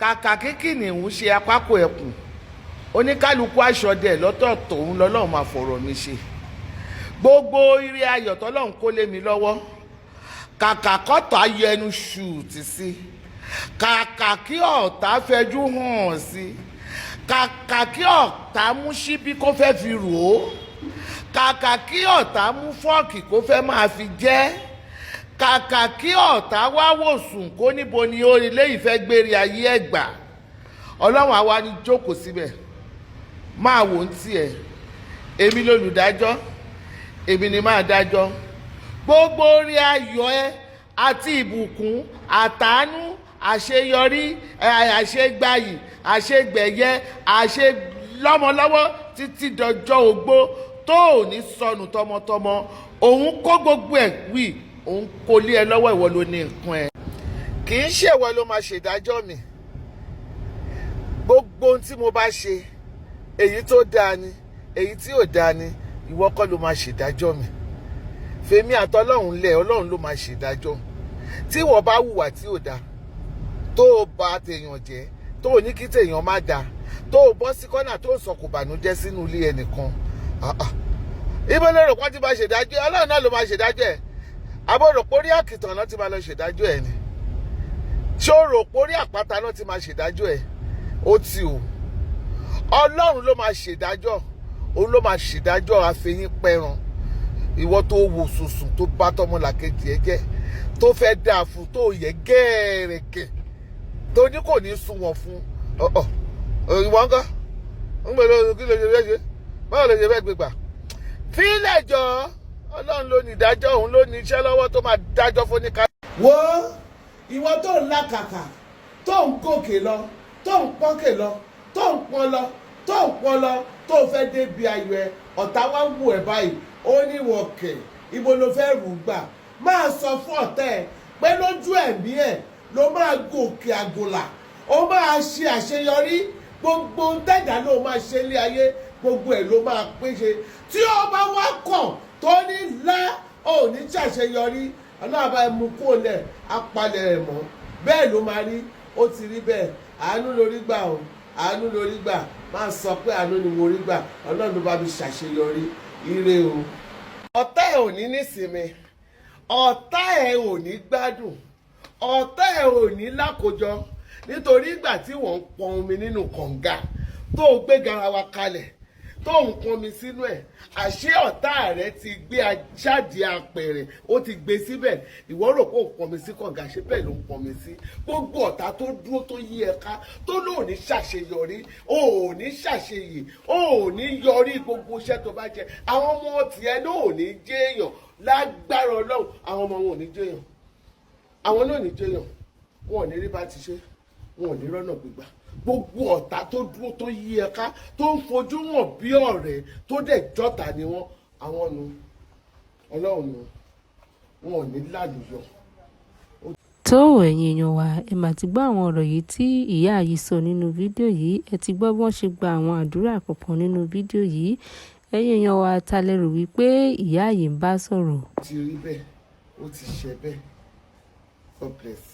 kàkà kíkìnì ń ṣe apákò ẹkùn oníkálukú aṣọdẹ lọ́tọ̀ọ̀tọ̀ òun lọ́lọ́run máa fọ̀rọ̀ mi ṣe gbogbo ire ayọ̀ tọ́lọ́run kó lé mi lọ́wọ́ kàkà kọ́tà yọ ẹnu ṣùtì sí kàkà kí ọ̀tá fẹjú hàn sí kàkà kí ọ̀tá mú ṣíbí kó fẹ́ fi rò ó kàkà kí ọ̀tá mú fọ́ọ̀kì kó fẹ́ máa fi jẹ kàkà kí ọ̀tá wá wòsùn kó níbo ni orílẹ̀ ìfẹ́ gbére ayé ẹ̀gbà ọlọ́run àwa ni jókòó síbẹ̀ máa wò ń tiẹ̀ èmi lolùdájọ́ èmi ni máa dájọ́ gbogbo orí ayọ̀ ẹ àti ìbùkún àtàánú àṣeyọrí àṣegbàyì àṣegbẹ̀yẹ àṣelọ́mọlọ́wọ́ títí dọjọ́ ogbó tó ò ní sọnù tọmọtọmọ òun kó gbogbo ẹ̀ wí òun kò lé ẹ lọ́wọ́ ìwọ ló ní nǹkan ẹ kì í ṣe ìwọ ló máa ṣèdájọ́ mi gbogbo ohun tí mo bá ṣe èyí tó dáa ni èyí tí ò dáa ni ìwọ kọ́ ló máa ṣèdájọ́ mi fèmí àtọlọ́run lẹ̀ ọlọ́run ló máa ṣèdájọ́ tí ìwọ bá hùwà tí ò dáa tó o bá tèèyàn jẹ́ tó o ní kí tèèyàn má dáa tó o bọ́ sí kọ́nà tó o sọ kò bànújẹ́ sínú ilé ẹnìkan ibo lè rò pọ́n ti máa ṣèdájọ́ ọlọ́run náà ló máa ṣèdájọ́ ẹ̀ àbò rò pórí àkìtàn náà ti máa lọ ṣèdájọ́ ẹ̀ ni ṣé o rò pórí àpáta náà ti máa ṣèdájọ́ ẹ̀ ó ti o ọlọ́run ló máa ṣèdájọ́ òun ló máa ṣèdájọ́ àfẹ̀yìn pẹran ìwọ tó wò sùsùn tó bá tọmọlàkejì ẹ jẹ́ tó fẹ́ dáa fún tó yẹ gẹ́ẹ̀rẹ̀gẹ̀ tó ní kò ní sún wọn fún ìwọ ńkọ́ ń gbé lórí kí ló ṣe fẹ́ ṣe báwo ló ṣe fẹ́ gbégbà fílẹ̀ jọ ọlọ́run ló ní ìdájọ́ òun ló ní iṣẹ́ lọ́wọ́ tó máa dájọ́ fún ní ká. wo ìwọ tó ń làkàkà tó ń gòkè lọ tó ń pọ́nkè lọ tó ń pọ́n lọ tó ń pọ́n lọ tó fẹ́ débi ayọ̀ ẹ ọ̀tá wá ń wù ẹ̀ báyìí ó ní wọ̀kẹ̀ ibo ló fẹ́ rù gbà máa sọ fún ọ̀tá ẹ̀ pé lójú ẹ̀mí ẹ̀ ló máa gòkè àgòlà ó máa ṣe àṣeyọrí gbogbo dẹ́dà ló máa ṣe ilé ayé gbogbo ẹ̀ ló máa pèsè tí ó bá wá kàn tó ní lá ò ní ṣàṣeyọrí ọlọ́àbá ẹ̀ mú kó lẹ̀ apalẹ̀ ẹ̀ mọ́ bẹ́ẹ̀ ló máa rí ó ti rí bẹ́ẹ̀ àánú lórí gbà o àánú lórí gbà máa sọ pé àánú ni mo rí gbà ọlọ́run ló bá mi ṣàṣeyọrí ire o. ọ̀tá ẹ̀ ò ní nísinmi ọ̀tá ẹ̀ ò ní gbádùn ọ̀tá ẹ̀ ò ní lákòjọ nítorí ìgbà tí wọ́n ń pọn omi nínú kànga tó gbé garawa kalẹ̀ tó ń pọnmi sínú ẹ̀ àṣé ọ̀tá rẹ̀ ti gbé ajáde apẹ̀rẹ̀ ó ti gbé síbẹ̀ ìwọ rò pé ó ń pọnmi sí kànga ṣé bẹ́ẹ̀ ló ń pọnmi sí gbogbo ọ̀tá tó dúró tó yí ẹ ká tó lóò ní ṣàṣeyọrí ó ò ní ṣàṣeyè ó ò ní yọrí gbogbo iṣẹ́ tó bá jẹ àwọn ọmọ tiẹ̀ ló ò ní jẹ́ èèyàn lágbára ọlọ́run àwọn ọmọ wọn ò ní jẹ́ èèyàn àwọn náà ò ní jẹ́ èèyàn wọn ò ní rí bá ti ṣe wọn ò ní rọ́nà gbígbà gbogbo ọ̀tá tó dúró tó yí ẹ ká tó ń fojú wọn bí ọ̀rẹ́ tó dẹ̀ jọ́ta ni wọ́n àwọn nu ọlọ́run nu wọn ò ní lálùyọ. tó ẹ̀yin èèyàn wa ẹ mà ti gbọ́ àwọn ọ̀rọ̀ yìí tí ìyá yìí sọ nínú fídíò yìí ẹ ti gbọ́ bọ́n ṣe gba àwọn àdúrà kọ̀ọ̀kan nínú fídíò yìí ẹ̀yin èèyàn wa ta lérò wípé ìyá yìí ń bá sọ̀rọ̀. ó ti rí bẹ́ẹ̀ ó ti ṣe bẹ́ẹ̀ God bless.